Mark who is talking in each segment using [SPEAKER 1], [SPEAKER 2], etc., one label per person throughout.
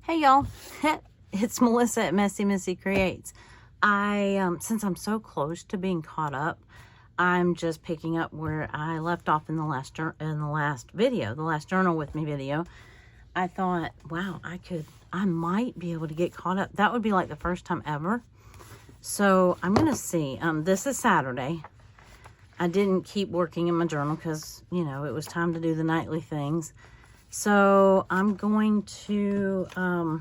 [SPEAKER 1] Hey y'all, it's Melissa at Messy Missy Creates. Since I'm so close to being caught up, I'm just picking up where I left off in the last video, the last journal with me video. I thought, wow, I might be able to get caught up. That would be like the first time ever. So I'm gonna see. This is Saturday. I didn't keep working in my journal because it was time to do the nightly things. So I'm going to, I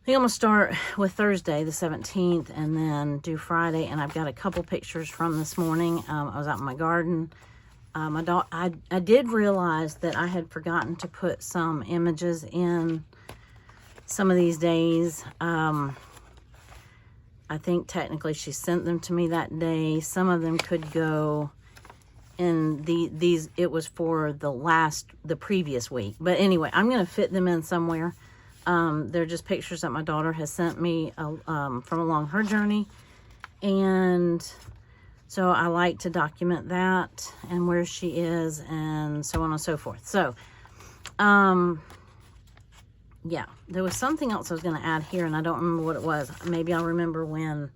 [SPEAKER 1] think I'm going to start with Thursday, the 17th, and then do Friday. And I've got a couple pictures from this morning. I was out in my garden. I did realize that I had forgotten to put some images in some of these days. I think technically she sent them to me that day. Some of them could go in these, it was for the previous week. But anyway, I'm going to fit them in somewhere. They're just pictures that my daughter has sent me from along her journey. And so I like to document that and where she is and so on and so forth. So, yeah, there was something else I was going to add here and I don't remember what it was. Maybe I'll remember when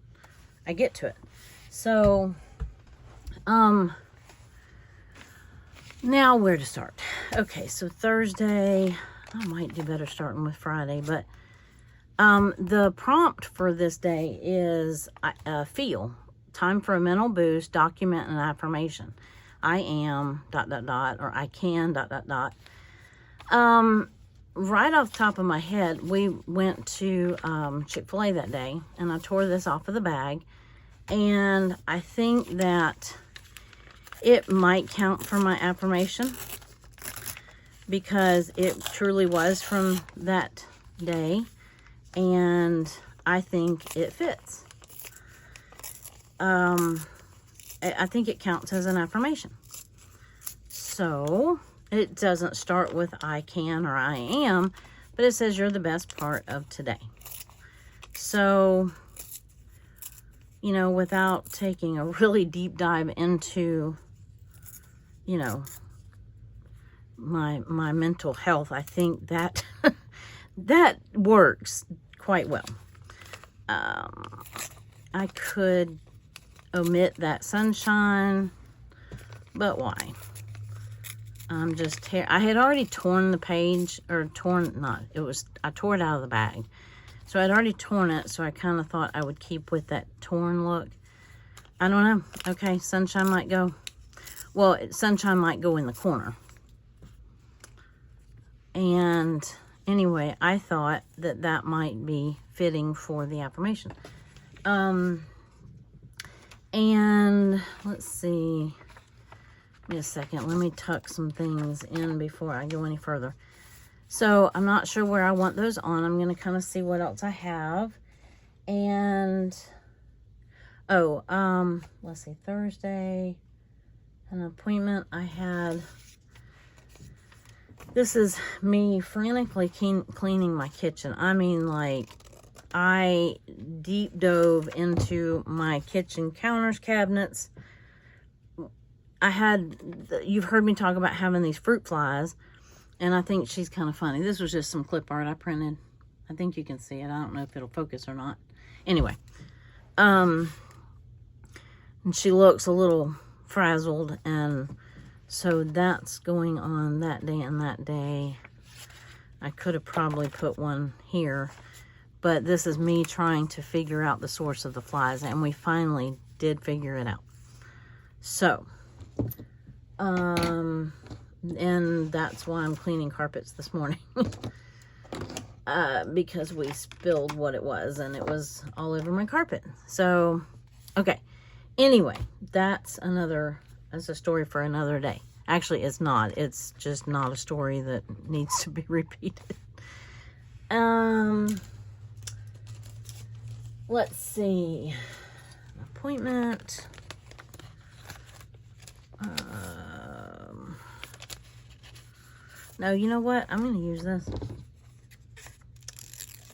[SPEAKER 1] I get to it. So, now where to start? Okay, so Thursday, I might do better starting with Friday, but the prompt for this day is feel. Time for a mental boost, document an affirmation. I am ... or I can ... Right off the top of my head, we went to Chick-fil-A that day, and I tore this off of the bag, and I think that it might count for my affirmation because it truly was from that day, and I think it fits. I think it counts as an affirmation. So it doesn't start with I can or I am, but it says you're the best part of today. So, without taking a really deep dive into my mental health, I think that that works quite well. I could omit that sunshine, but why? I had already torn the page, or I tore it out of the bag. So I'd already torn it, so I kind of thought I would keep with that torn look. I don't know. Okay, sunshine might go. Well, sunshine might go in the corner. And anyway, I thought that might be fitting for the affirmation. And let's see. Give me a second. Let me tuck some things in before I go any further. So I'm not sure where I want those on. I'm going to kind of see what else I have. And, let's see, Thursday. An appointment I had. This is me frantically cleaning my kitchen. I mean, like, I deep dove into my kitchen counters, cabinets. You've heard me talk about having these fruit flies, and I think she's kind of funny. This was just some clip art I printed. I think you can see it. I don't know if it'll focus or not. Anyway, and she looks a little frazzled, and so that's going on that day and that day. I could have probably put one here, but this is me trying to figure out the source of the flies, and we finally did figure it out. So, and that's why I'm cleaning carpets this morning. Because we spilled what it was, and it was all over my carpet. So, okay. Anyway, that's a story for another day. Actually, it's not. It's just not a story that needs to be repeated. Let's see. Appointment. No, you know what? I'm going to use this.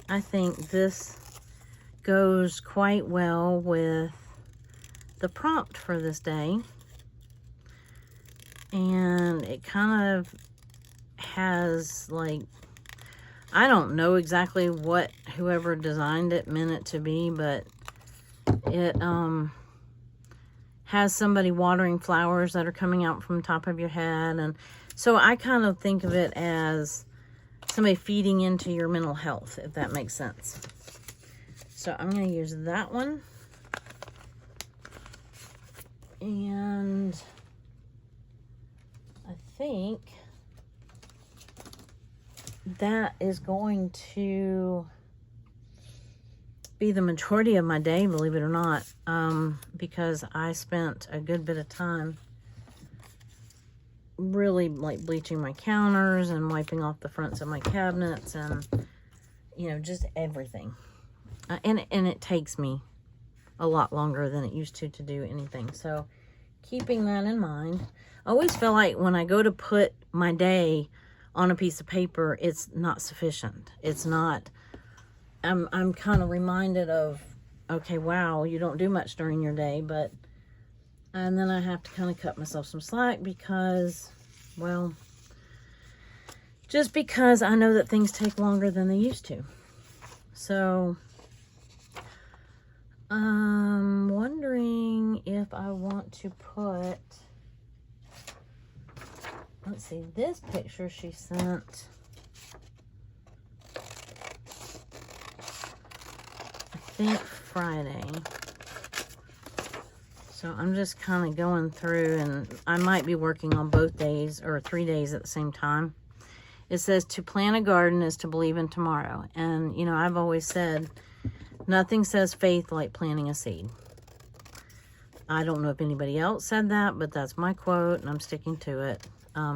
[SPEAKER 1] I think this goes quite well with the prompt for this day. And it kind of has, like, I don't know exactly what whoever designed it meant it to be, but it has somebody watering flowers that are coming out from the top of your head. And so I kind of think of it as somebody feeding into your mental health, if that makes sense. So I'm going to use that one. And I think that is going to be the majority of my day, believe it or not, because I spent a good bit of time really like bleaching my counters and wiping off the fronts of my cabinets and, you know, just everything. And it takes me a lot longer than it used to do anything. So keeping that in mind, I always feel like when I go to put my day on a piece of paper, it's not sufficient. It's not. I'm kind of reminded of, okay, wow, you don't do much during your day, but, and then I have to kind of cut myself some slack because, well, just because I know that things take longer than they used to. So, I'm wondering if I want to put, let's see, this picture she sent, I think Friday. So I'm just kind of going through, and I might be working on both days or 3 days at the same time. It says to plant a garden is to believe in tomorrow. And, you know, I've always said, nothing says faith like planting a seed. I don't know if anybody else said that, but that's my quote, and I'm sticking to it.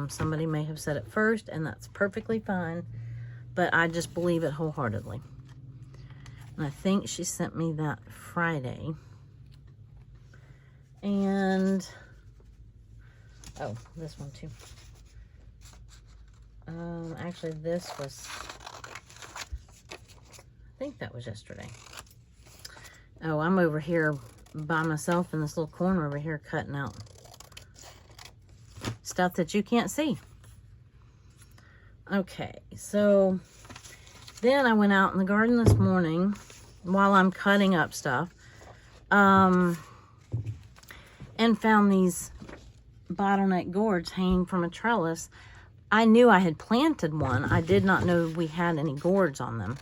[SPEAKER 1] Somebody may have said it first, and that's perfectly fine, but I just believe it wholeheartedly. And I think she sent me that Friday. And, oh, this one too. Actually, this was, I think that was yesterday. Oh, I'm over here by myself in this little corner over here cutting out stuff that you can't see. Okay, so then I went out in the garden this morning while I'm cutting up stuff, and found these bottleneck gourds hanging from a trellis. I knew I had planted one. I did not know we had any gourds on them.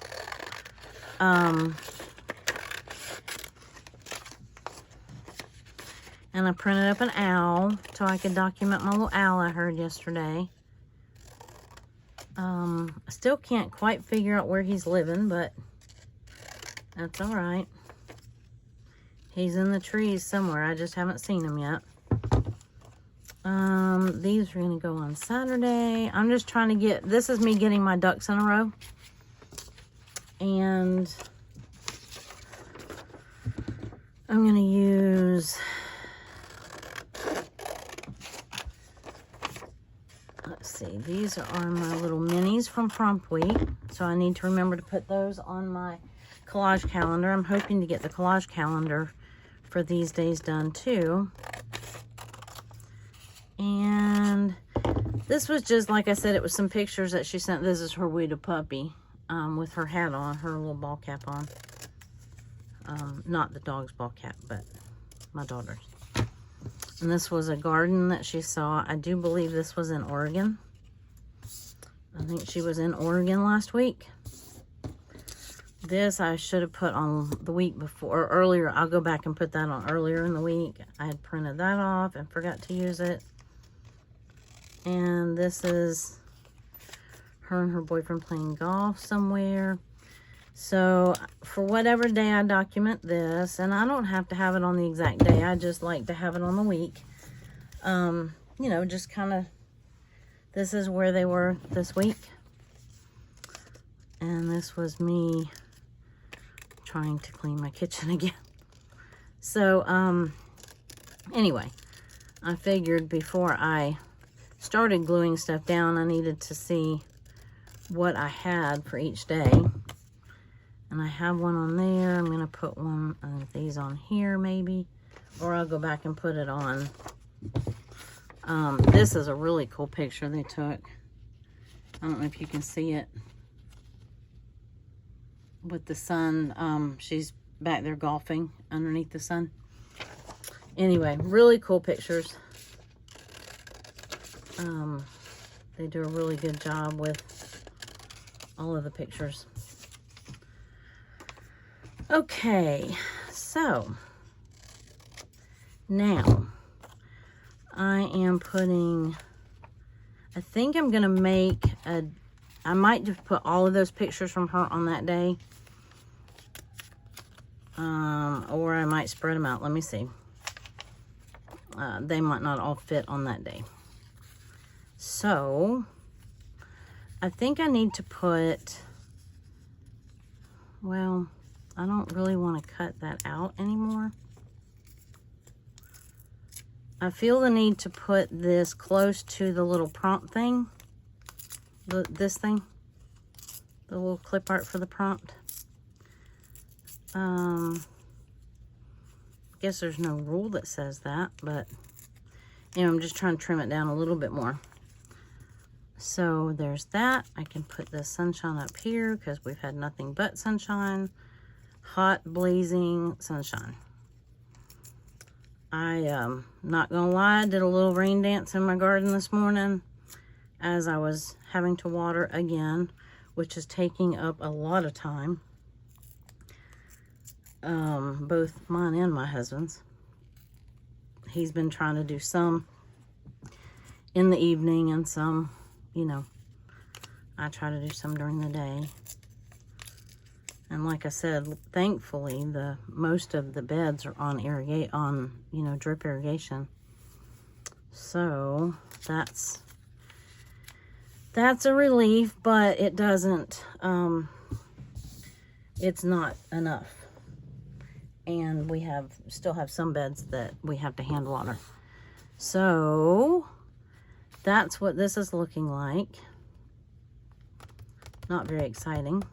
[SPEAKER 1] And I printed up an owl so I could document my little owl I heard yesterday. I still can't quite figure out where he's living, but that's all right. He's in the trees somewhere. I just haven't seen him yet. These are going to go on Saturday. I'm just trying to get, this is me getting my ducks in a row. And I'm going to use, let's see, these are my little minis from Prompt Week. So I need to remember to put those on my collage calendar. I'm hoping to get the collage calendar for these days done too. And this was just, like I said, it was some pictures that she sent. This is her Weta puppy with her hat on, her little ball cap on. Not the dog's ball cap, but my daughter's. And this was a garden that she saw. I do believe this was in Oregon. I think she was in Oregon last week. This I should have put on the week before, or earlier. I'll go back and put that on earlier in the week. I had printed that off and forgot to use it. And this is her and her boyfriend playing golf somewhere. So for whatever day I document this, and I don't have to have it on the exact day. I just like to have it on the week. You know, just kind of, this is where they were this week. And this was me trying to clean my kitchen again. So, anyway, I figured before I started gluing stuff down, I needed to see what I had for each day. And I have one on there. I'm going to put one of these on here maybe. Or I'll go back and put it on. This is a really cool picture they took. I don't know if you can see it. with the sun. She's back there golfing underneath the sun. Anyway, really cool pictures. They do a really good job with all of the pictures. Okay, so now I am putting, I think I'm going to make I might just put all of those pictures from her on that day. Or I might spread them out. Let me see. They might not all fit on that day. So, I think I need to put, well, I don't really want to cut that out anymore. I feel the need to put this close to the little prompt thing. This thing. The little clip art for the prompt. I guess there's no rule that says that, but you know, I'm just trying to trim it down a little bit more. So there's that. I can put the sunshine up here because we've had nothing but sunshine. Hot, blazing sunshine. Not gonna lie, I did a little rain dance in my garden this morning as I was having to water again, which is taking up a lot of time. Both mine and my husband's. He's been trying to do some in the evening and some, you know, I try to do some during the day. And like I said, thankfully, most of the beds are on you know, drip irrigation. So that's a relief, but it doesn't, it's not enough. And we still have some beds that we have to hand water. So that's what this is looking like. Not very exciting.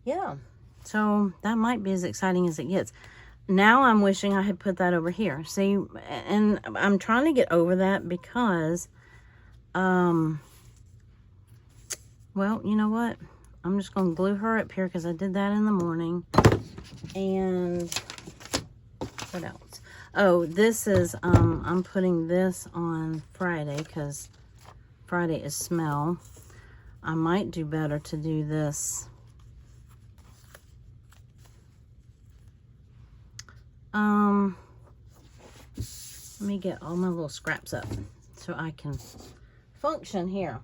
[SPEAKER 1] Yeah, so that might be as exciting as it gets. Now I'm wishing I had put that over here. See, and I'm trying to get over that because, well, you know what? I'm just going to glue her up here because I did that in the morning. And what else? Oh, this is, I'm putting this on Friday because Friday is smell. I might do better to do this. Let me get all my little scraps up so I can function here.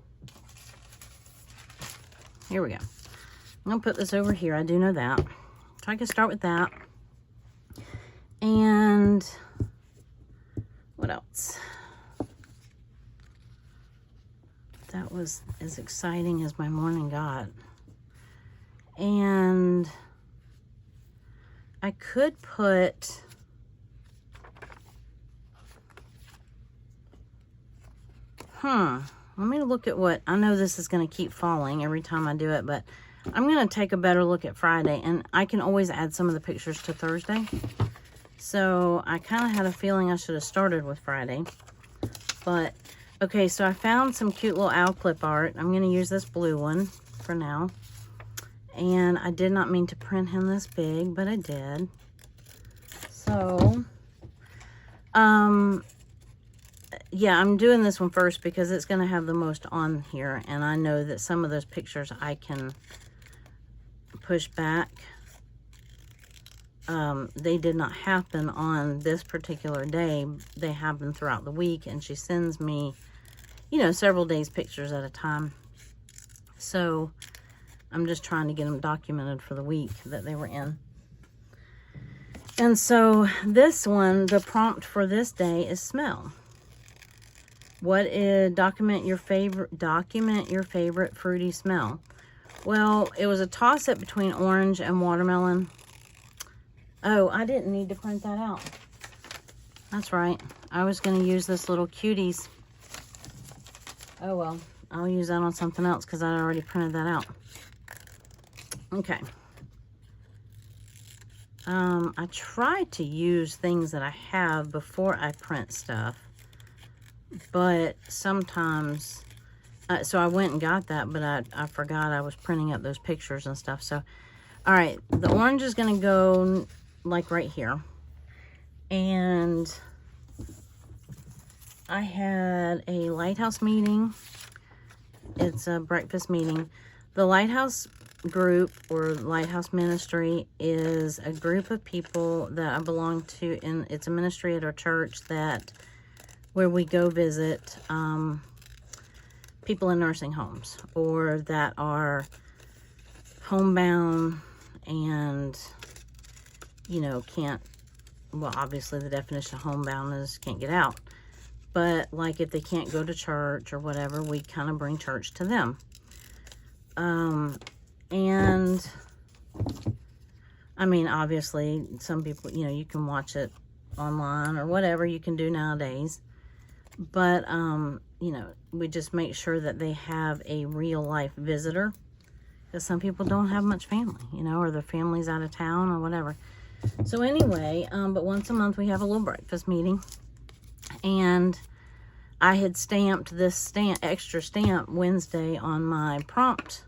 [SPEAKER 1] Here we go. I'm gonna put this over here. I do know that. So I can start with that. And what else? That was as exciting as my morning got. And I could put, let me look at what, I know this is going to keep falling every time I do it, but I'm going to take a better look at Friday, and I can always add some of the pictures to Thursday. So I kind of had a feeling I should have started with Friday, but okay, so I found some cute little owl clip art. I'm going to use this blue one for now. And I did not mean to print him this big, but I did. So, yeah, I'm doing this one first because it's going to have the most on here. And I know that some of those pictures I can push back. They did not happen on this particular day. They happen throughout the week. And she sends me, you know, several days pictures at a time. So I'm just trying to get them documented for the week that they were in. And so this one, the prompt for this day is smell. What is, document your favorite fruity smell. Well, it was a toss-up between orange and watermelon. Oh, I didn't need to print that out. That's right. I was going to use this little cuties. Oh, well. I'll use that on something else because I already printed that out. Okay. I try to use things that I have before I print stuff. but sometimes, so I went and got that, but I forgot I was printing up those pictures and stuff. So, all right, the orange is going to go like right here. And I had a lighthouse meeting. It's a breakfast meeting. The lighthouse group or lighthouse ministry is a group of people that I belong to, and it's a ministry at our church where we go visit people in nursing homes or that are homebound and, you know, can't, well, obviously the definition of homebound is can't get out. But like if they can't go to church or whatever, we kind of bring church to them. And I mean, obviously some people, you know, you can watch it online or whatever you can do nowadays. But, you know, we just make sure that they have a real life visitor. Because some people don't have much family, you know, or their family's out of town or whatever. So anyway, but once a month we have a little breakfast meeting. And I had stamped this extra stamp Wednesday on my prompt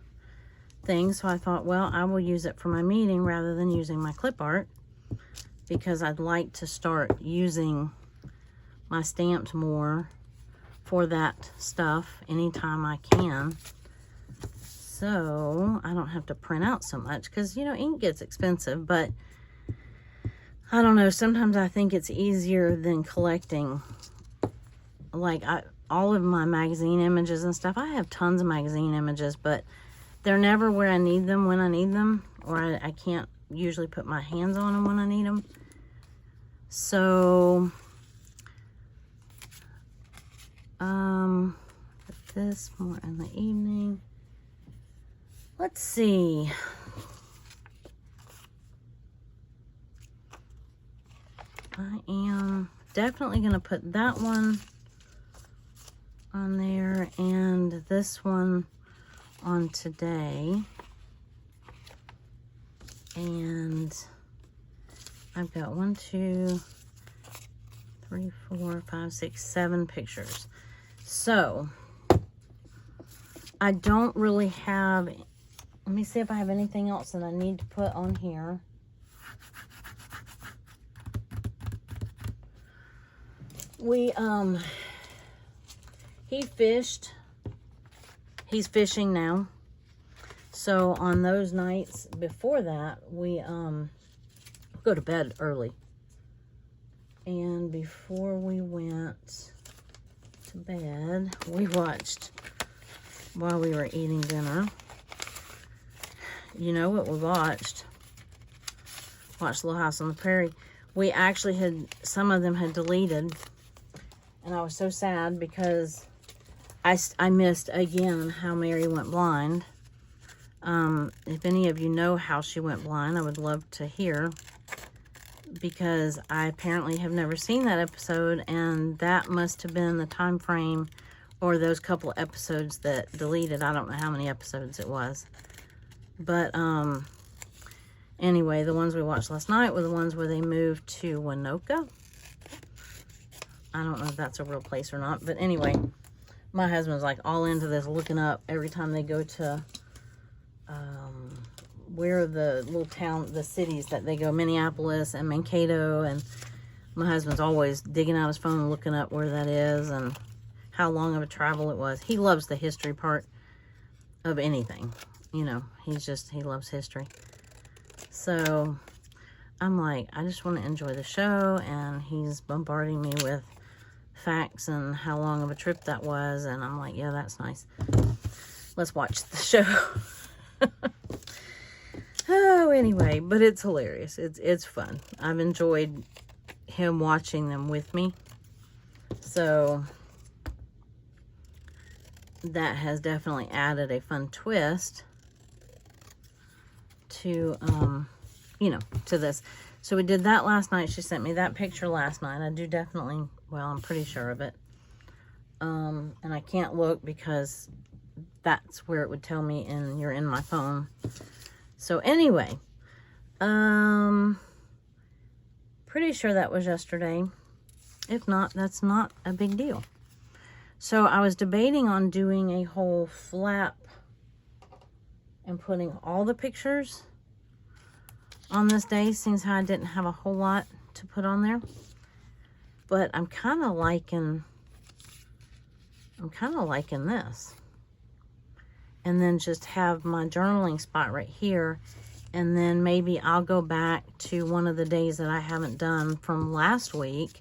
[SPEAKER 1] thing. So I thought, well, I will use it for my meeting rather than using my clip art. Because I'd like to start using my stamps more for that stuff anytime I can. So I don't have to print out so much. Because, you know, ink gets expensive. But I don't know, sometimes I think it's easier than collecting, like, all of my magazine images and stuff. I have tons of magazine images, but they're never where I need them when I need them, or I can't usually put my hands on them when I need them. So, this more in the evening. Let's see. I am definitely going to put that one on there and this one on today. And I've got 1, 2, 3, 4, 5, 6, 7 pictures. So I don't really have, let me see if I have anything else that I need to put on here. He fished. He's fishing now. So on those nights before that, we go to bed early. And before we went to bed, we watched, while we were eating dinner, you know what we watched? Watched Little House on the Prairie. We actually had, some of them had deleted. And I was so sad because I missed again how Mary went blind. If any of you know how she went blind, I would love to hear. Because I apparently have never seen that episode. And that must have been the time frame or those couple episodes that deleted. I don't know how many episodes it was. But anyway, the ones we watched last night were the ones where they moved to Winoka. I don't know if that's a real place or not. But anyway, my husband's like all into this, looking up every time they go to, where are the little town, the cities that they go, Minneapolis and Mankato. And my husband's always digging out his phone and looking up where that is and how long of a travel it was. He loves the history part of anything. You know, he loves history. So I'm like, I just want to enjoy the show. And he's bombarding me with facts and how long of a trip that was, and I'm like, yeah, that's nice. Let's watch the show. Oh, anyway, but it's hilarious. It's fun. I've enjoyed him watching them with me. So that has definitely added a fun twist to you know, to this. So we did that last night. She sent me that picture last night. I do definitely, well, I'm pretty sure of it. And I can't look because that's where it would tell me and you're in my phone. So anyway, pretty sure that was yesterday. If not, that's not a big deal. So I was debating on doing a whole flap and putting all the pictures on this day, since I didn't have a whole lot to put on there. But I'm kind of liking this. And then just have my journaling spot right here. And then maybe I'll go back to one of the days that I haven't done from last week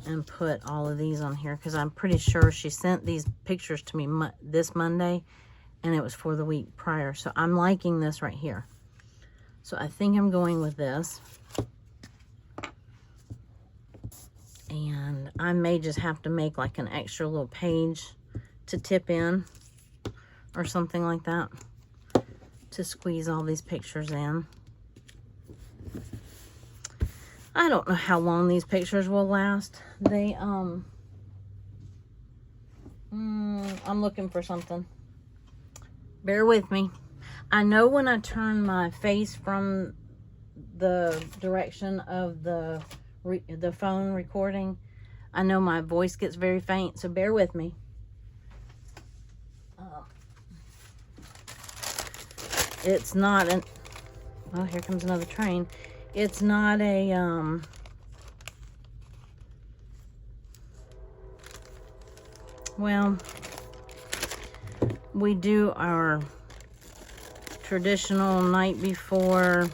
[SPEAKER 1] and put all of these on here, because I'm pretty sure she sent these pictures to me this Monday, and it was for the week prior. So I'm liking this right here. So I think I'm going with this. And I may just have to make like an extra little page to tip in or something like that to squeeze all these pictures in. I don't know how long these pictures will last. They, I'm looking for something. Bear with me. I know when I turn my face from the direction of the phone recording, I know my voice gets very faint, so bear with me. It's not an, oh, here comes another train. It's not a, well, we do our traditional night before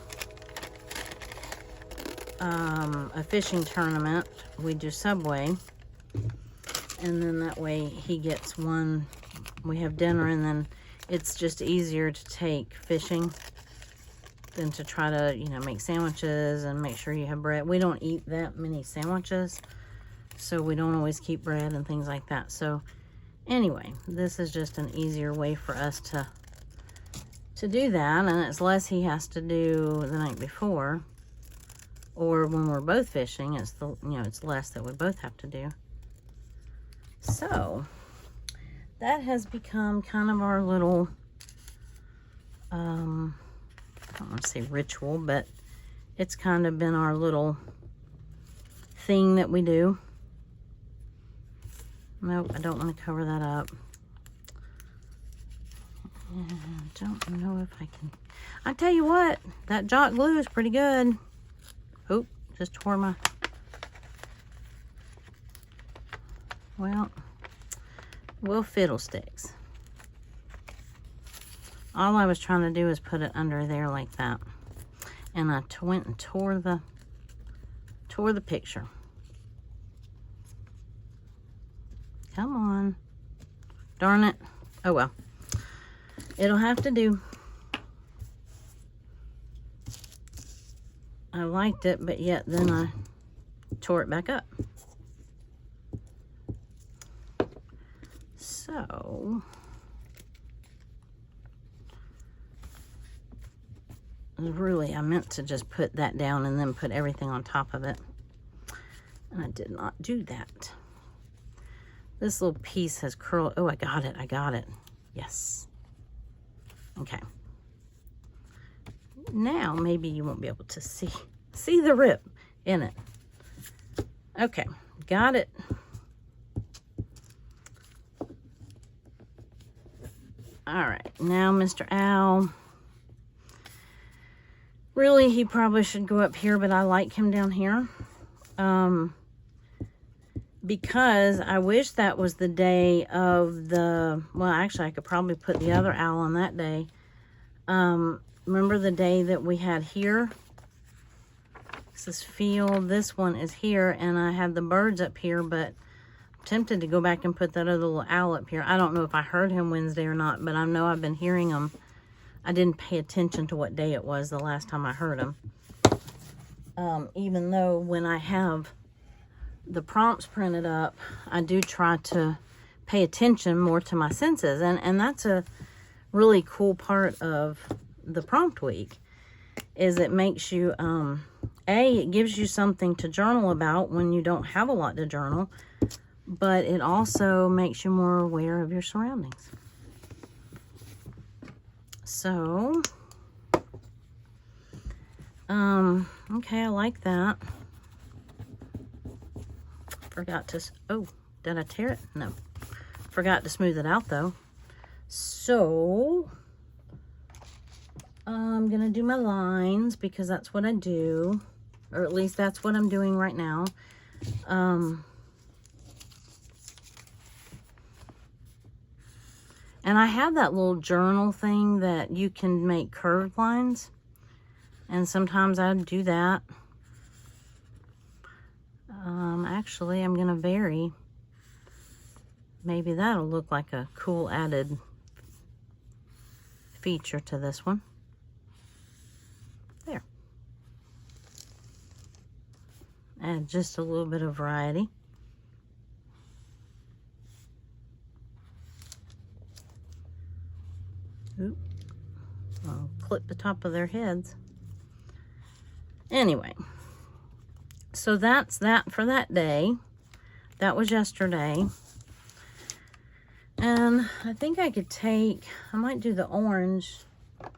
[SPEAKER 1] a fishing tournament. We do Subway, and then that way he gets one, we have dinner, and then it's just easier to take fishing than to try to, you know, make sandwiches and make sure you have bread. We don't eat that many sandwiches, so we don't always keep bread and things like that. So anyway, this is just an easier way for us to do that, and it's less he has to do the night before, or when we're both fishing, it's the, you know, it's less that we both have to do. So that has become kind of our little, I don't want to say ritual, but it's kind of been our little thing that we do. Nope, I don't want to cover that up. I don't know if I can. I tell you what, that Jock glue is pretty good. Oop, just tore my, well, fiddlesticks. All I was trying to do is put it under there like that. And I went and tore the picture. Come on. Darn it. Oh well. It'll have to do. I liked it, but yet then I tore it back up. So really, I meant to just put that down and then put everything on top of it, and I did not do that. This little piece has curled. Oh, I got it. Yes. Okay. Now maybe you won't be able to see the rip in it. Okay, got it. All right, now Mr. Owl. Really, he probably should go up here, but I like him down here. Because I wish that was the day of the, well, actually, I could probably put the other owl on that day. Remember the day that we had here? This is field. This one is here, and I had the birds up here, but I'm tempted to go back and put that other little owl up here. I don't know if I heard him Wednesday or not, but I know I've been hearing him. I didn't pay attention to what day it was the last time I heard him. Even though when I have the prompts printed up, I do try to pay attention more to my senses. And that's a really cool part of the prompt week, is it makes you, it gives you something to journal about when you don't have a lot to journal, but it also makes you more aware of your surroundings. So, okay, I like that. Forgot to, oh, Did I tear it? No. Forgot to smooth it out though. So I'm gonna do my lines because that's what I do, or at least that's what I'm doing right now. And I have that little journal thing that you can make curved lines, and sometimes I do that. Actually, I'm gonna vary. Maybe that'll look like a cool added feature to this one. There. Add just a little bit of variety. Oop. I'll clip the top of their heads. Anyway, so that's that for that day. That was yesterday. And I think I could take, I might do the orange. I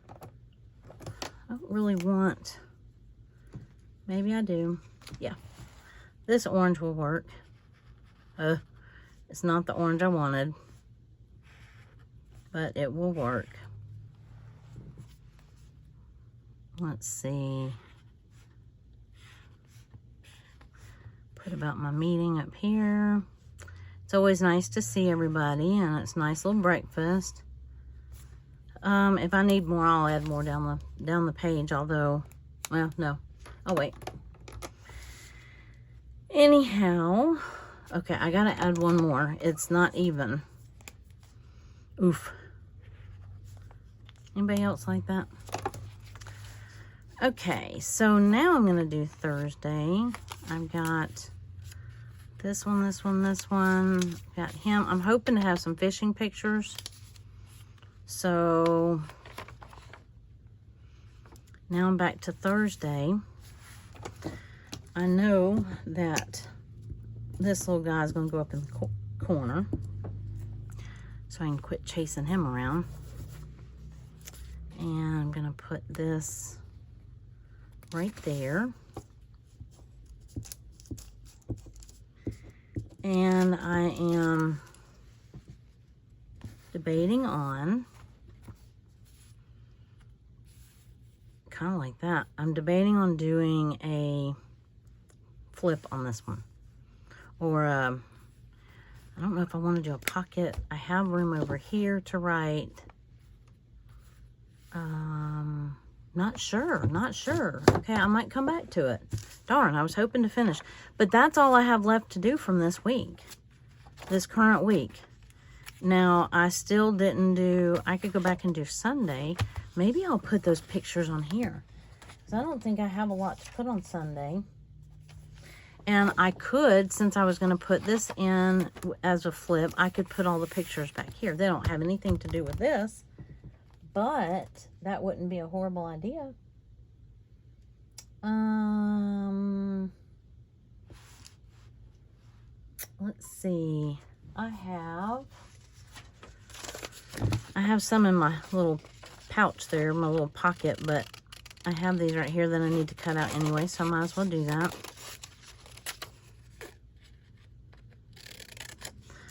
[SPEAKER 1] don't really want, maybe I do. Yeah, this orange will work. It's not the orange I wanted, but it will work. Let's see. Put about my meeting up here. It's always nice to see everybody, and it's a nice little breakfast. If I need more, I'll add more down the page, although, well, no. Oh, wait. Anyhow, okay, I gotta add one more. It's not even. Oof. Anybody else like that? Okay, so now I'm gonna do Thursday. I've got this one, this one, this one. Got him. I'm hoping to have some fishing pictures. So now I'm back to Thursday. I know that this little guy is going to go up in the corner, so I can quit chasing him around. And I'm going to put this right there. And I am debating on, kind of like that, I'm debating on doing a flip on this one. Or, I don't know if I want to do a pocket. I have room over here to write. Not sure. Okay, I might come back to it. Darn, I was hoping to finish. But that's all I have left to do from this week. This current week. Now, I still didn't do, I could go back and do Sunday. Maybe I'll put those pictures on here, because I don't think I have a lot to put on Sunday. And I could, since I was going to put this in as a flip, I could put all the pictures back here. They don't have anything to do with this, but that wouldn't be a horrible idea. Let's see. I have some in my little pouch there, my little pocket, but I have these right here that I need to cut out anyway, so I might as well do that.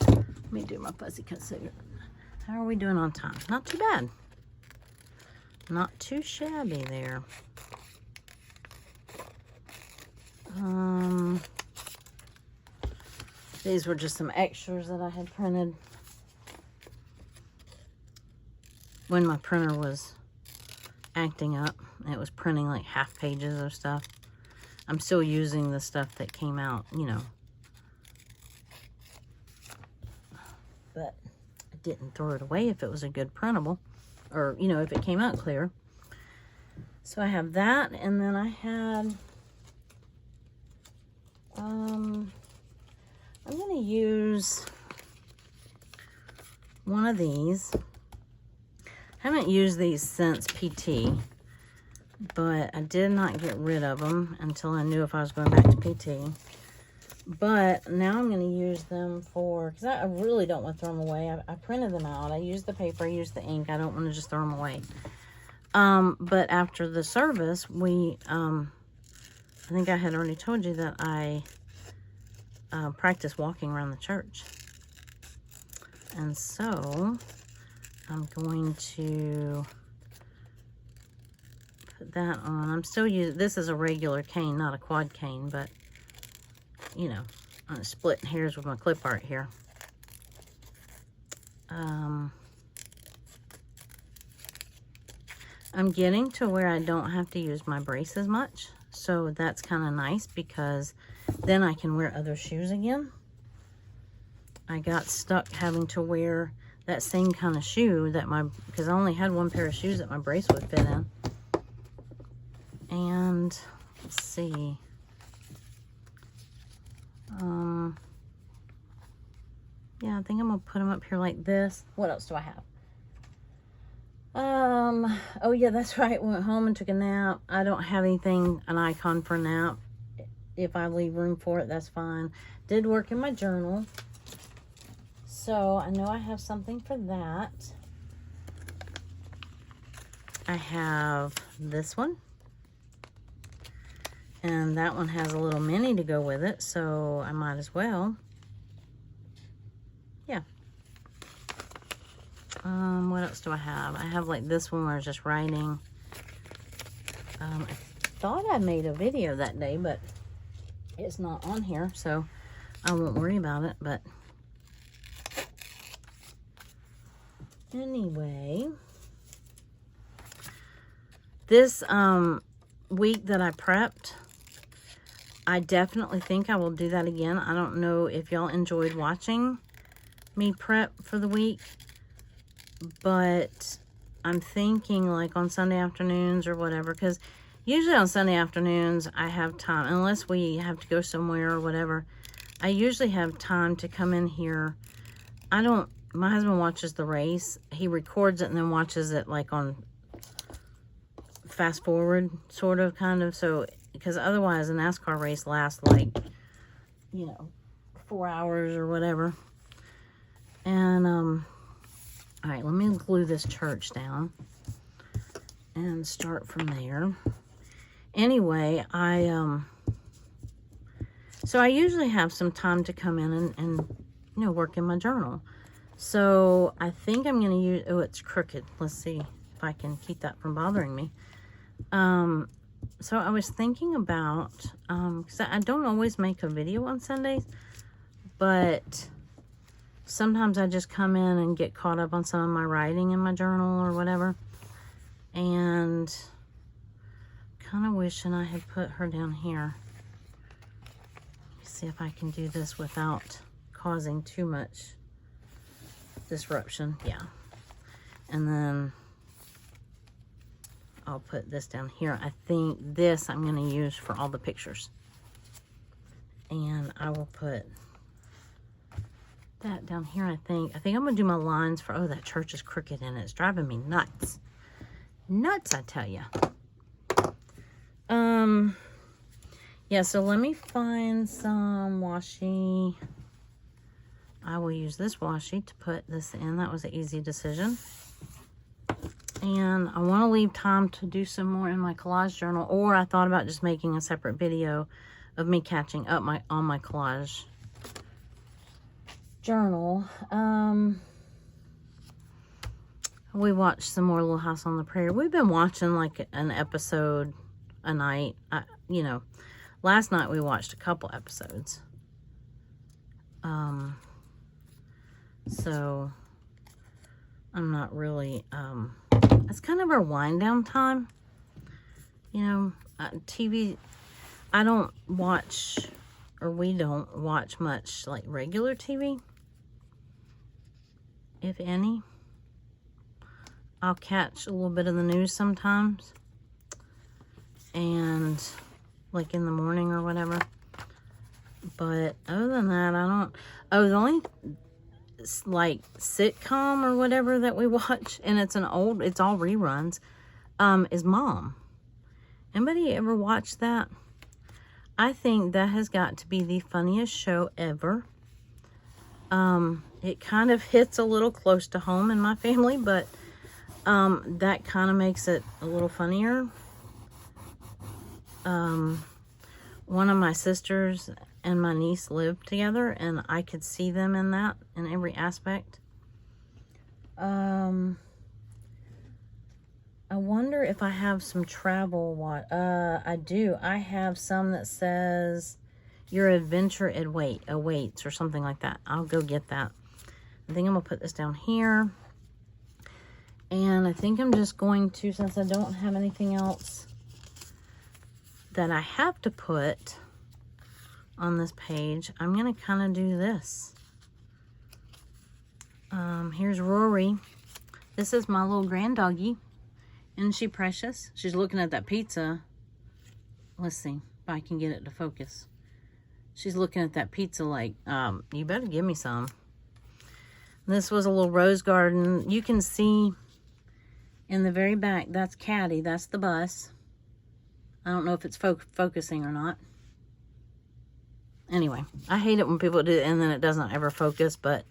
[SPEAKER 1] Let me do my fussy cut cigarette. How are we doing on time? Not too bad. Not too shabby there. These were just some extras that I had printed when my printer was acting up. It was printing like half pages of stuff. I'm still using the stuff that came out, you know. But I didn't throw it away if it was a good printable. Or, you know, if it came out clear. So I have that. And then I had... I'm going to use one of these. I haven't used these since PT, but I did not get rid of them until I knew if I was going back to PT. But now I'm going to use them for, because I really don't want to throw them away. I printed them out. I used the paper, I used the ink. I don't want to just throw them away. But after the service, I think I had already told you that I practice walking around the church. And so I'm going to put that on. I'm still using, this is a regular cane, not a quad cane, but you know, I'm splitting hairs with my clip art here. I'm getting to where I don't have to use my brace as much. So that's kind of nice because then I can wear other shoes again. I got stuck having to wear that same kind of shoe that because I only had one pair of shoes that my brace would fit in. And let's see. Yeah, I think I'm gonna put them up here like this. What else do I have? Oh yeah, that's right. Went home and took a nap. I don't have anything, an icon for a nap. If I leave room for it, that's fine. Did work in my journal. So I know I have something for that. I have this one. And that one has a little mini to go with it, so I might as well. Yeah. What else do I have? I have like this one where I was just writing. I thought I made a video that day, but it's not on here, so I won't worry about it. But anyway, this week that I prepped, I definitely think I will do that again. I don't know if y'all enjoyed watching me prep for the week, but I'm thinking like on Sunday afternoons or whatever, because usually on Sunday afternoons I have time, unless we have to go somewhere or whatever. I usually have time to come in here. My husband watches the race. He records it and then watches it like on fast forward, sort of, kind of. So, because otherwise a NASCAR race lasts like, 4 hours or whatever. And, all right, let me glue this church down and start from there. Anyway, so I usually have some time to come in and work in my journal. So I think I'm going to use, oh, it's crooked. Let's see if I can keep that from bothering me. So I was thinking about, because I don't always make a video on Sundays, but sometimes I just come in and get caught up on some of my writing in my journal or whatever. And kind of wishing I had put her down here. Let me see if I can do this without causing too much disruption. Yeah. And then I'll put this down here. I think this I'm going to use for all the pictures. And I will put that down here, I think. I think I'm going to do my lines for, oh, that church is crooked and it's driving me nuts. Nuts, I tell you. Yeah, so let me find some washi. I will use this washi to put this in. That was an easy decision. And I want to leave time to do some more in my collage journal, or I thought about just making a separate video of me catching up on my collage journal. We watched some more Little House on the Prairie. We've been watching like an episode a night. Last night we watched a couple episodes. So I'm not really, it's kind of our wind down time. TV, I don't watch, or we don't watch much like regular TV, if any. I'll catch a little bit of the news sometimes, and like in the morning or whatever. But other than that, I don't. Oh, the only like sitcom or whatever that we watch, and it's all reruns, is Mom. Anybody ever watch that? I think that has got to be the funniest show ever. It kind of hits a little close to home in my family, but that kind of makes it a little funnier. One of my sisters and my niece lived together, and I could see them in that, in every aspect. I wonder if I have some travel I do. I have some that says your adventure awaits or something like that. I'll go get that. I think I'm gonna put this down here. And I think I'm just going to, since I don't have anything else that I have to put on this page, I'm gonna kind of do this. Here's Rory. This is my little grand doggy. Isn't she precious? She's looking at that pizza. Let's see if I can get it to focus. She's looking at that pizza like, you better give me some. This was a little rose garden. You can see in the very back, that's Caddy. That's the bus. I don't know if it's focusing or not. Anyway, I hate it when people do it and then it doesn't ever focus, but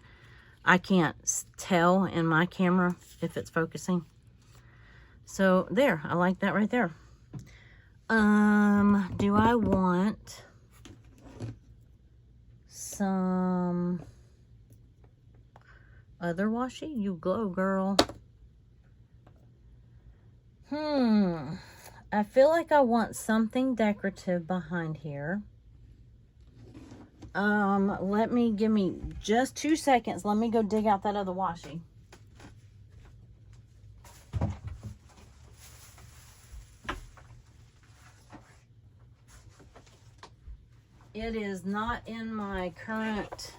[SPEAKER 1] I can't tell in my camera if it's focusing. So there, I like that right there. Do I want some other washi? You glow, girl. I feel like I want something decorative behind here. Give me just 2 seconds. Let me go dig out that other washi. It is not in my current,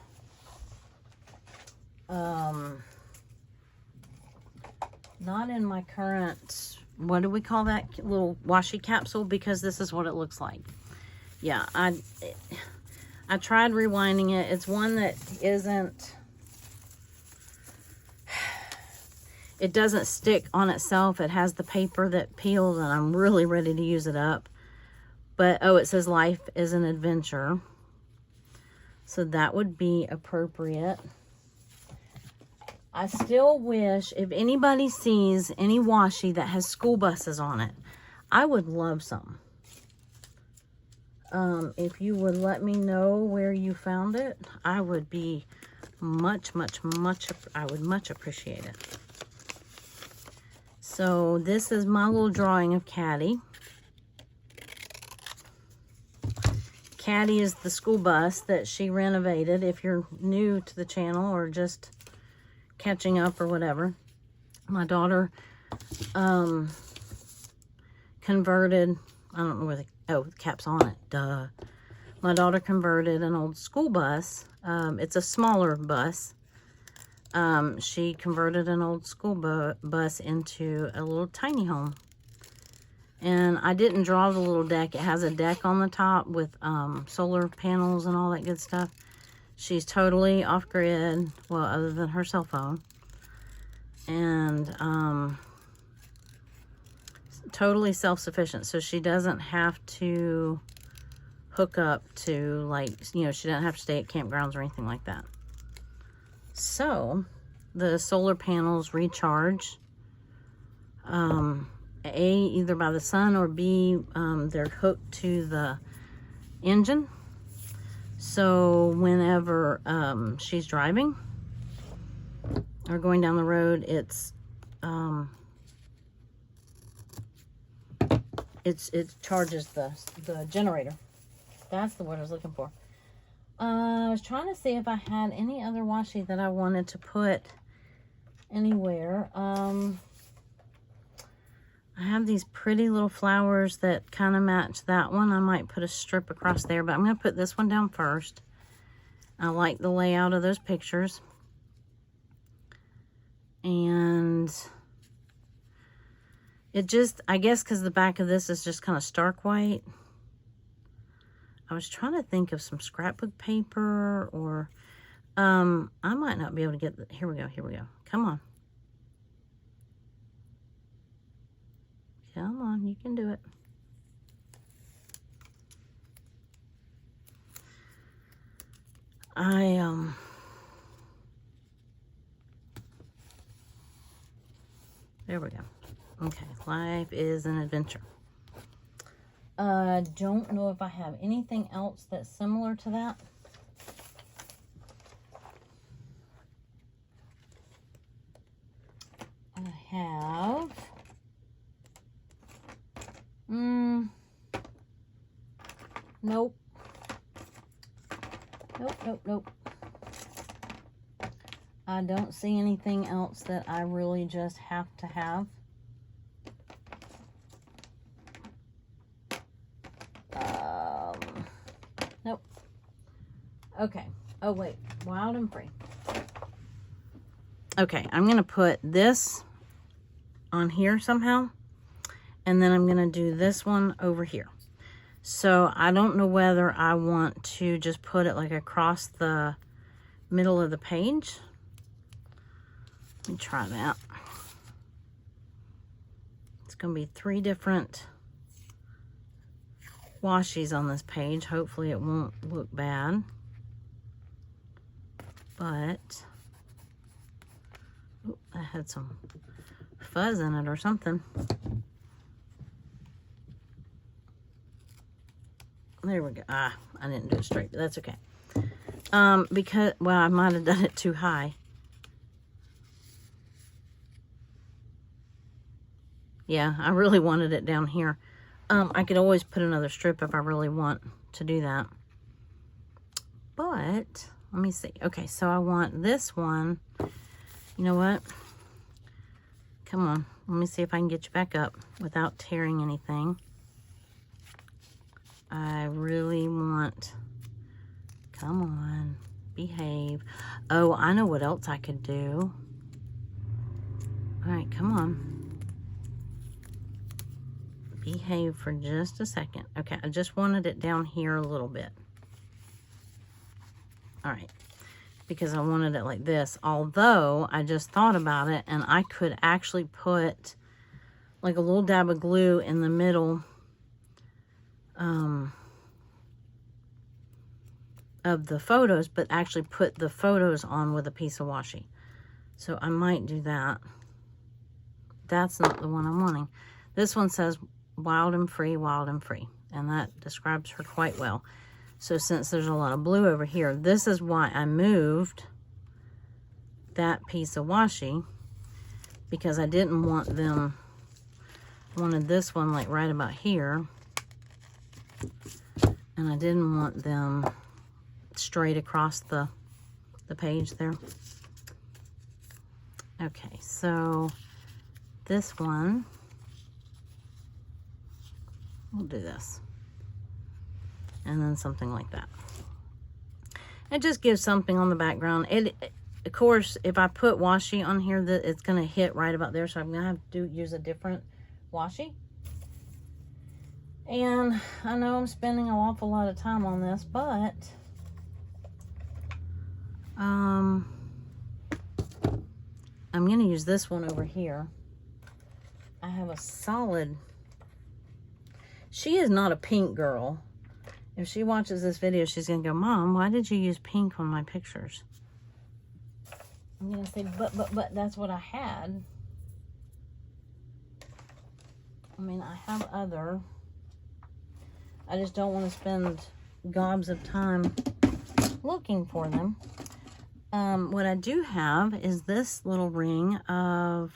[SPEAKER 1] what do we call that little washi capsule? Because this is what it looks like. Yeah, I tried rewinding it. It's one that isn't, it doesn't stick on itself. It has the paper that peels, and I'm really ready to use it up. But, oh, it says life is an adventure. So that would be appropriate. I still wish, if anybody sees any washi that has school buses on it, I would love some. If you would let me know where you found it, I would be I would much appreciate it. So this is my little drawing of Caddy. Caddy is the school bus that she renovated. If you're new to the channel or just catching up or whatever, my daughter converted, I don't know where the cap's on it, duh. My daughter converted an old school bus. It's a smaller bus. She converted an old school bus into a little tiny home. And I didn't draw the little deck. It has a deck on the top with solar panels and all that good stuff. She's totally off-grid, well, other than her cell phone. And totally self-sufficient. So she doesn't have to hook up to, like, you know, she doesn't have to stay at campgrounds or anything like that. So the solar panels recharge. A, either by the sun, or B, they're hooked to the engine. So whenever she's driving or going down the road, it charges the generator. That's the word I was looking for. I was trying to see if I had any other washi that I wanted to put anywhere. I have these pretty little flowers that kind of match that one. I might put a strip across there, but I'm going to put this one down first. I like the layout of those pictures. And it just, I guess because the back of this is just kind of stark white. I was trying to think of some scrapbook paper, or I might not be able to get, here we go. Come on. Come on, you can do it. There we go. Okay, life is an adventure. Don't know if I have anything else that's similar to that. I have, nope. Nope. I don't see anything else that I really just have to have. Nope. Okay. Oh, wait. Wild and Free. Okay, I'm going to put this on here somehow. And then I'm going to do this one over here. So I don't know whether I want to just put it like across the middle of the page. Let me try that. It's going to be 3 different washies on this page. Hopefully it won't look bad. But, oh, I had some fuzz in it or something. There we go. Ah, I didn't do it straight, but that's okay. Because, well, I might have done it too high. Yeah, I really wanted it down here. I could always put another strip if I really want to do that. But, let me see. Okay, so I want this one. You know what? Come on. Let me see if I can get you back up without tearing anything. I really want, come on, behave. Oh, I know what else I could do. All right, come on. Behave for just a second. Okay, I just wanted it down here a little bit. All right, because I wanted it like this. Although, I just thought about it, and I could actually put like a little dab of glue in the middle of the photos, but actually put the photos on with a piece of washi. So I might do that. That's not the one I'm wanting. This one says Wild and Free, Wild and Free, and that describes her quite well. So since there's a lot of blue over here, this is why I moved that piece of washi, because I didn't want them, I wanted this one like right about here, and I didn't want them straight across the page there. Okay, so this one, we'll do this. And then something like that. It just gives something on the background. Of course, if I put washi on here, that it's going to hit right about there, so I'm going to have to use a different washi. And I know I'm spending an awful lot of time on this, but I'm going to use this one over here. I have a solid, she is not a pink girl. If she watches this video, she's going to go, Mom, why did you use pink on my pictures? I'm going to say, but that's what I had. I mean, I have other. I just don't want to spend gobs of time looking for them. What I do have is this little ring of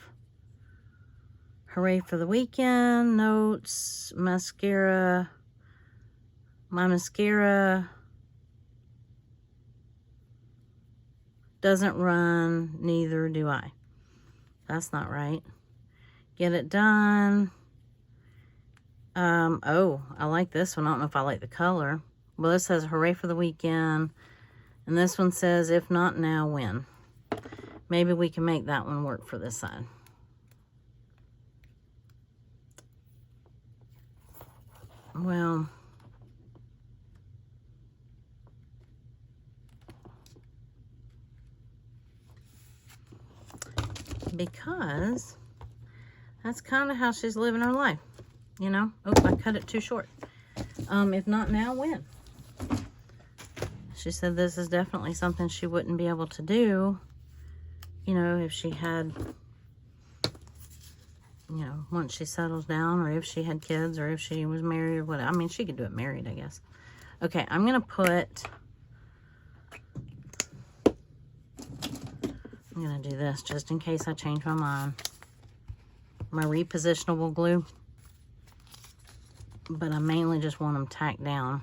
[SPEAKER 1] Hooray for the Weekend, notes, mascara. My mascara doesn't run, neither do I. That's not right. Get it done. Oh, I like this one. I don't know if I like the color. Well, this says Hooray for the Weekend. And this one says, if not now, when? Maybe we can make that one work for this side. Well, because that's kind of how she's living her life, you know. Oh, I cut it too short. If not now, when? She said this is definitely something she wouldn't be able to do, you know, if she had you know, once she settles down, or if she had kids, or if she was married, or whatever. I mean, she could do it married, I guess. Okay, I'm going to do this just in case I change my mind. My repositionable glue. But I mainly just want them tacked down.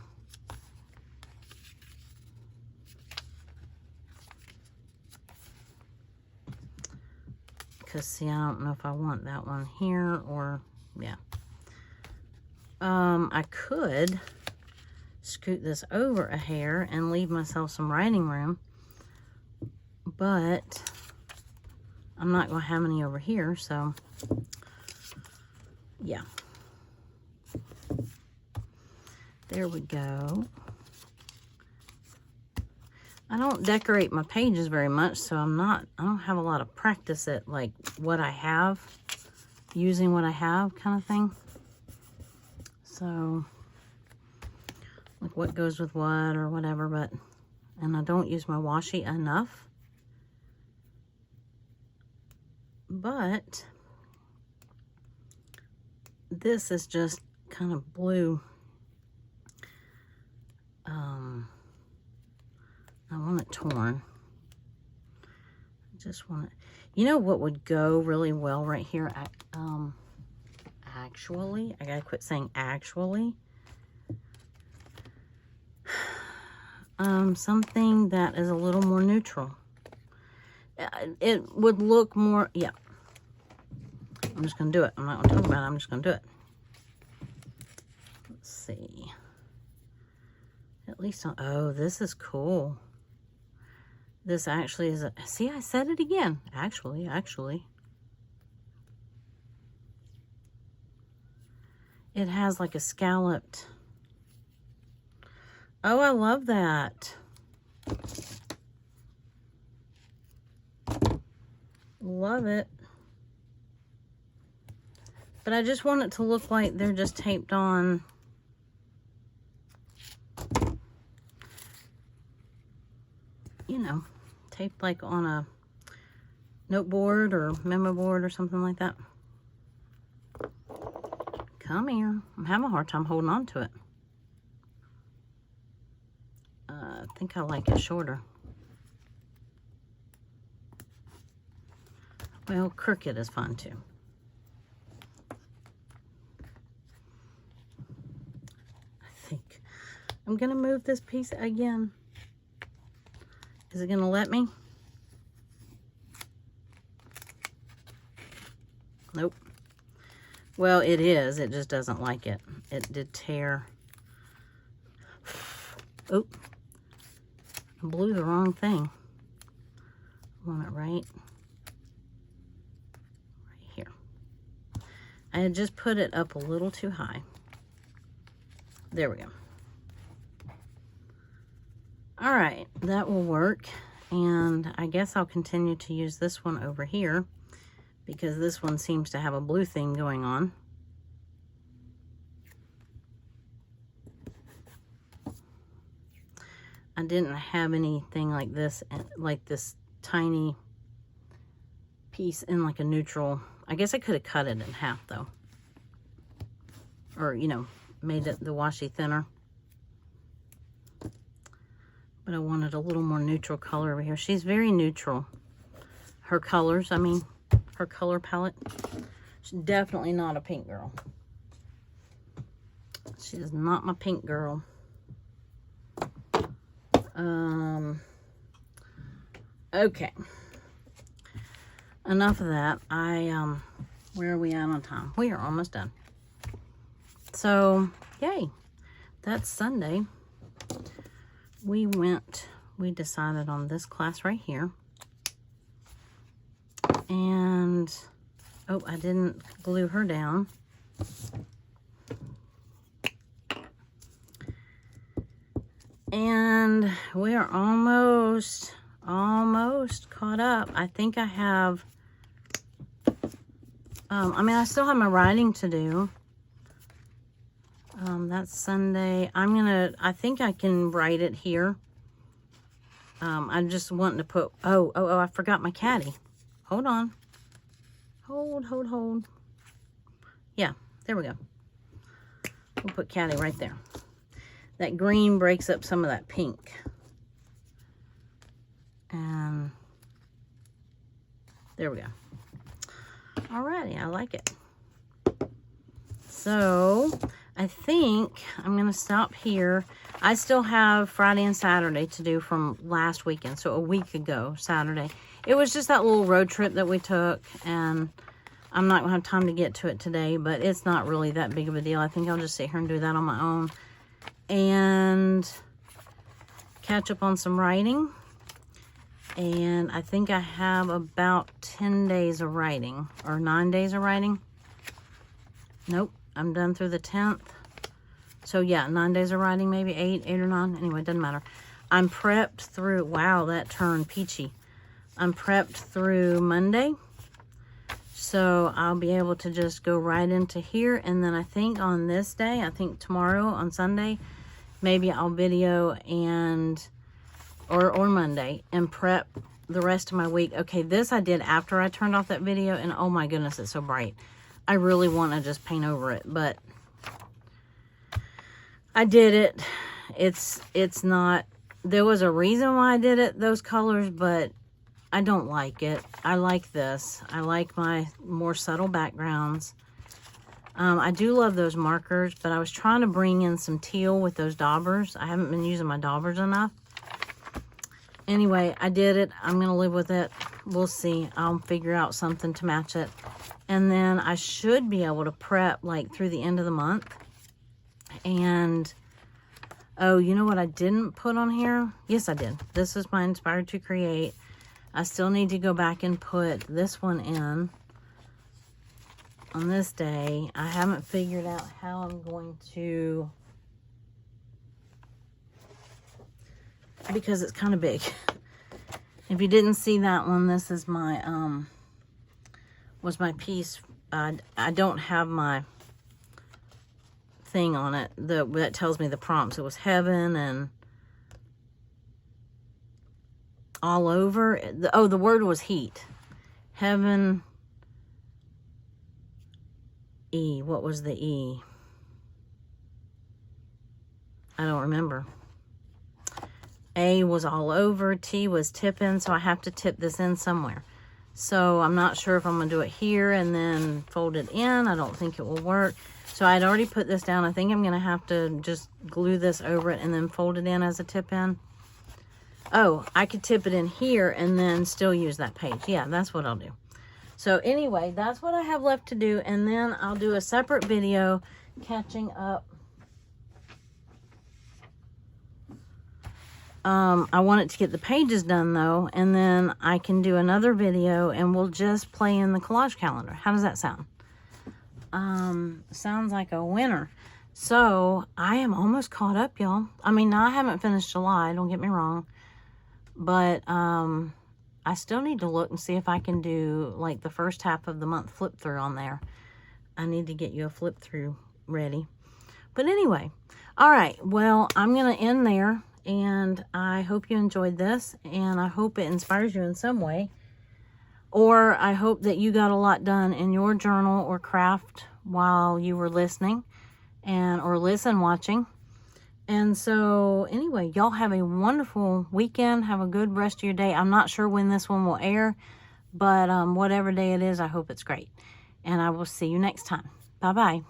[SPEAKER 1] Because, see, I don't know if I want that one here or, yeah. I could scoot this over a hair and leave myself some writing room. But I'm not going to have any over here, so, yeah. There we go. I don't decorate my pages very much, so I don't have a lot of practice at like what I have, using what I have kind of thing. So, like what goes with what or whatever, and I don't use my washi enough. But this is just kind of blue. I want it torn. I just want it. You know what would go really well right here? Actually, I gotta quit saying actually. Something that is a little more neutral. It would look more, yeah. I'm just gonna do it. I'm not gonna talk about it. I'm just gonna do it. Let's see. At least, oh, this is cool. This actually is see, I said it again. Actually. It has like a scalloped. Oh, I love that. Love it. But I just want it to look like they're just taped on. You know, taped like on a note board or memo board or something like that. Come here. I'm having a hard time holding on to it. I think I like it shorter. Well, crooked is fun too. I think I'm gonna move this piece again. Is it gonna let me? Nope. Well, it is. It just doesn't like it. It did tear. Oh, I blew the wrong thing. I want it right here. I had just put it up a little too high. There we go. All right, that will work. And I guess I'll continue to use this one over here because this one seems to have a blue theme going on. I didn't have anything like this tiny piece in like a neutral. I guess I could have cut it in half though. Or, you know, made it the washi thinner. But I wanted a little more neutral color over here. She's very neutral. Her colors, I mean, her color palette. She's definitely not a pink girl. She is not my pink girl. Okay. Enough of that. Where are we at on time? We are almost done. So, yay. That's Sunday. We decided on this class right here. And, oh, I didn't glue her down. And we are almost caught up. I think I have, I mean, I still have my writing to do. That's Sunday. I think I can write it here. I'm just wanting to put, oh, I forgot my caddy. Hold on. Hold. Yeah, there we go. We'll put Caddy right there. That green breaks up some of that pink. And there we go. Alrighty, I like it. So I think I'm going to stop here. I still have Friday and Saturday to do from last weekend, so a week ago, Saturday. It was just that little road trip that we took, and I'm not going to have time to get to it today, but it's not really that big of a deal. I think I'll just sit here and do that on my own and catch up on some writing. And I think I have about 10 days of writing, or 9 days of writing. Nope, I'm done through the 10th. So yeah, 9 days of writing, maybe 8 or 9. Anyway, it doesn't matter. I'm prepped through, wow, that turned peachy. I'm prepped through Monday. So I'll be able to just go right into here. And then I think on this day, I think tomorrow on Sunday, maybe I'll video and, or Monday, and prep the rest of my week. Okay, this I did after I turned off that video, and oh my goodness, it's so bright. I really want to just paint over it, but I did it. It's not, there was a reason why I did it, those colors, but I don't like it. I like this. I like my more subtle backgrounds. I do love those markers, but I was trying to bring in some teal with those daubers. I haven't been using my daubers enough. Anyway, I did it. I'm going to live with it. We'll see. I'll figure out something to match it. And then I should be able to prep like through the end of the month. And, oh, you know what I didn't put on here? Yes, I did. This is my Inspired to Create. I still need to go back and put this one in on this day. I haven't figured out how I'm going to, because it's kind of big. If you didn't see that one, this is my, was my piece. I don't have my thing on it that tells me the prompts. It was heaven and all over. The word was heat. Heaven. E. What was the E? I don't remember. A was all over. T was tipping. So I have to tip this in somewhere. So I'm not sure if I'm going to do it here and then fold it in. I don't think it will work. So I'd already put this down. I think I'm going to have to just glue this over it and then fold it in as a tip in. Oh, I could tip it in here and then still use that page. Yeah, that's what I'll do. So anyway, that's what I have left to do. And then I'll do a separate video catching up. I want it to get the pages done though. And then I can do another video and we'll just play in the collage calendar. How does that sound? Sounds like a winner. So I am almost caught up, y'all. I mean, I haven't finished July, don't get me wrong. But I still need to look and see if I can do like the first half of the month flip through on there. I need to get you a flip through ready. But anyway, all right, well, I'm going to end there. And I hope you enjoyed this. And I hope it inspires you in some way. Or I hope that you got a lot done in your journal or craft while you were listening or watching. And so anyway, y'all have a wonderful weekend. Have a good rest of your day. I'm not sure when this one will air, but whatever day it is, I hope it's great. And I will see you next time. Bye-bye.